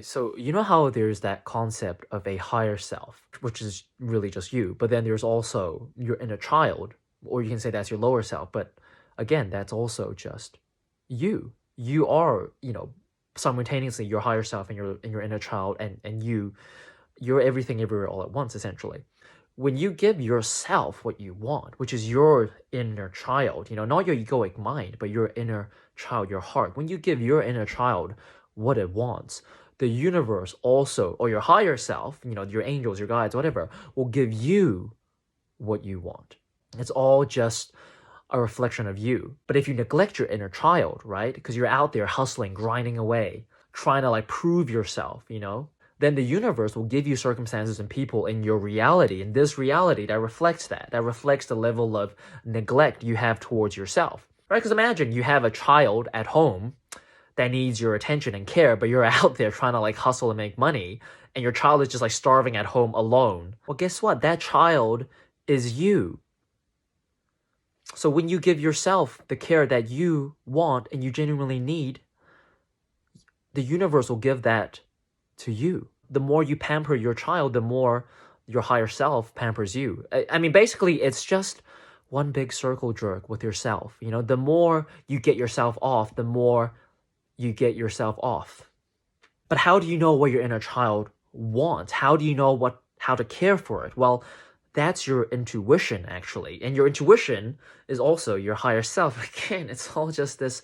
So, you know how there's that concept of a higher self, which is really just you, but then there's also your inner child, or you can say that's your lower self, but again, that's also just you. You are, simultaneously your higher self and your inner child and you're everything everywhere all at once, essentially. When you give yourself what you want, which is your inner child, not your egoic mind, but your inner child, your heart, when you give your inner child what it wants, the universe also, or your higher self, your angels, your guides, whatever, will give you what you want. It's all just a reflection of you. But if you neglect your inner child, right? Because you're out there hustling, grinding away, trying to like prove yourself, then the universe will give you circumstances and people in your reality, in this reality that reflects that reflects the level of neglect you have towards yourself, right? Because imagine you have a child at home that needs your attention and care, but you're out there trying to like hustle and make money, and your child is just like starving at home alone. Well, guess what? That child is you. So when you give yourself the care that you want and you genuinely need, the universe will give that to you. The more you pamper your child, the more your higher self pampers you. I mean, basically, it's just one big circle jerk with yourself. The more you get yourself off, the more you get yourself off. But how do you know what your inner child wants? How do you know how to care for it? Well, that's your intuition, actually. And your intuition is also your higher self. Again, it's all just this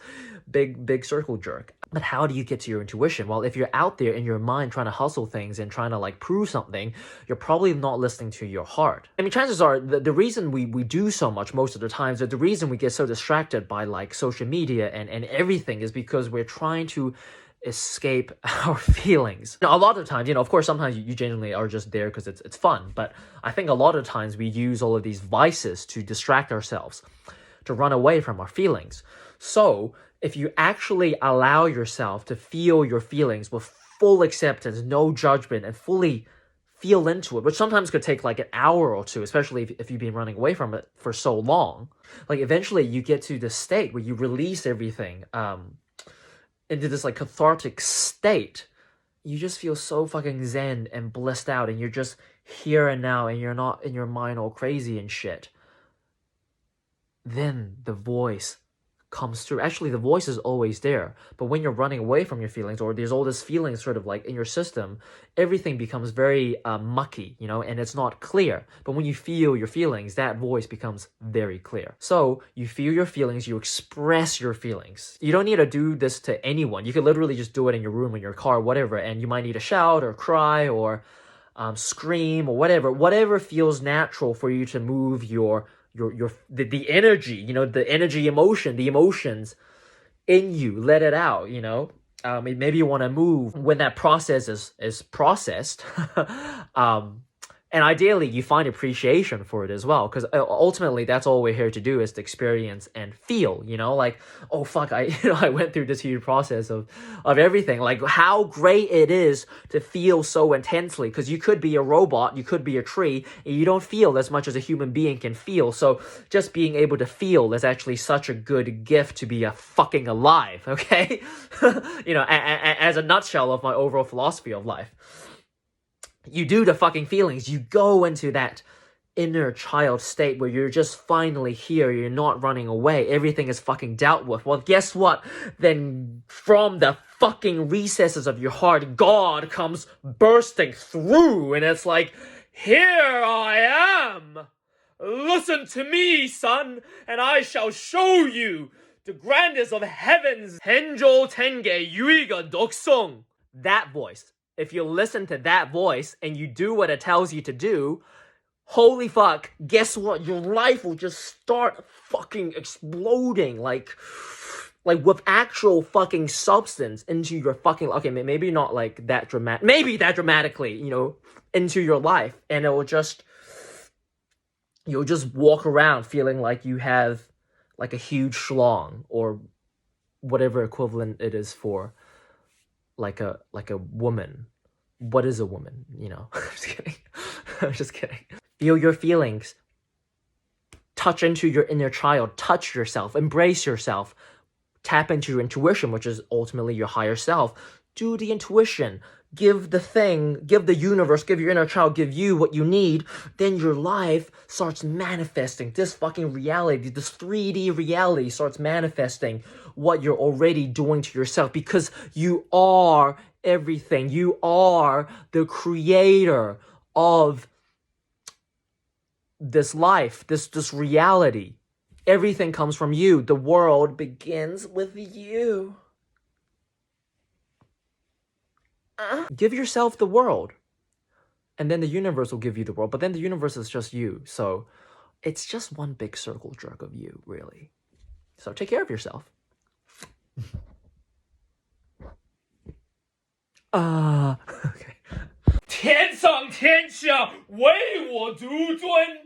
big circle jerk. But how do you get to your intuition? Well, if you're out there in your mind trying to hustle things and trying to like prove something, you're probably not listening to your heart. I mean, chances are the reason we do so much most of the times, that the reason we get so distracted by like social media and everything is because we're trying to escape our feelings. Now, a lot of times, of course, sometimes you genuinely are just there because it's fun, but I think a lot of times we use all of these vices to distract ourselves, to run away from our feelings. So if you actually allow yourself to feel your feelings with full acceptance, no judgment, and fully feel into it, which sometimes could take like an hour or two, especially if you've been running away from it for so long, like eventually you get to the state where you release everything, into this like cathartic state. You just feel so fucking zen and blissed out, and you're just here and now, and you're not in your mind all crazy and shit. Then the voice comes through. Actually, the voice is always there, but when you're running away from your feelings, or there's all this feeling sort of like in your system, everything becomes very mucky, and it's not clear. But when you feel your feelings, that voice becomes very clear. So you feel your feelings, you express your feelings. You don't need to do this to anyone. You could literally just do it in your room, in your car, whatever, and you might need to shout or cry or scream or whatever feels natural for you to move the energy, the energy, emotion, the emotions in you. Let it out, maybe you want to move when that process is processed. And ideally, you find appreciation for it as well, because ultimately, that's all we're here to do, is to experience and feel. Like, oh fuck, I went through this huge process of everything. Like, how great it is to feel so intensely, because you could be a robot, you could be a tree, and you don't feel as much as a human being can feel. So just being able to feel is actually such a good gift to be a fucking alive. Okay, as a nutshell of my overall philosophy of life. You do the fucking feelings. You go into that inner child state where you're just finally here. You're not running away. Everything is fucking dealt with. Well, guess what? Then from the fucking recesses of your heart, God comes bursting through, and it's like, here I am. Listen to me, son, and I shall show you the grandest of heavens. Henjo Tenge Yuiga Doksong. That voice. If you listen to that voice and you do what it tells you to do, holy fuck, guess what? Your life will just start fucking exploding, like with actual fucking substance into your fucking, okay, maybe not like that dramatic, maybe that dramatically, into your life, and you'll just walk around feeling like you have like a huge schlong, or whatever equivalent it is for like a woman. What is a woman? I'm just kidding. I'm just kidding. Feel your feelings. Touch into your inner child. Touch yourself. Embrace yourself. Tap into your intuition, which is ultimately your higher self. Do the intuition. give the universe, give your inner child, give you what you need, then your life starts manifesting. This fucking reality, this 3D reality starts manifesting what you're already doing to yourself, because you are everything. You are the creator of this life, this reality. Everything comes from you. The world begins with you. Give yourself the world, and then the universe will give you the world. But then the universe is just you, so it's just one big circle jerk of you, really. So take care of yourself. 天上天下唯我独尊。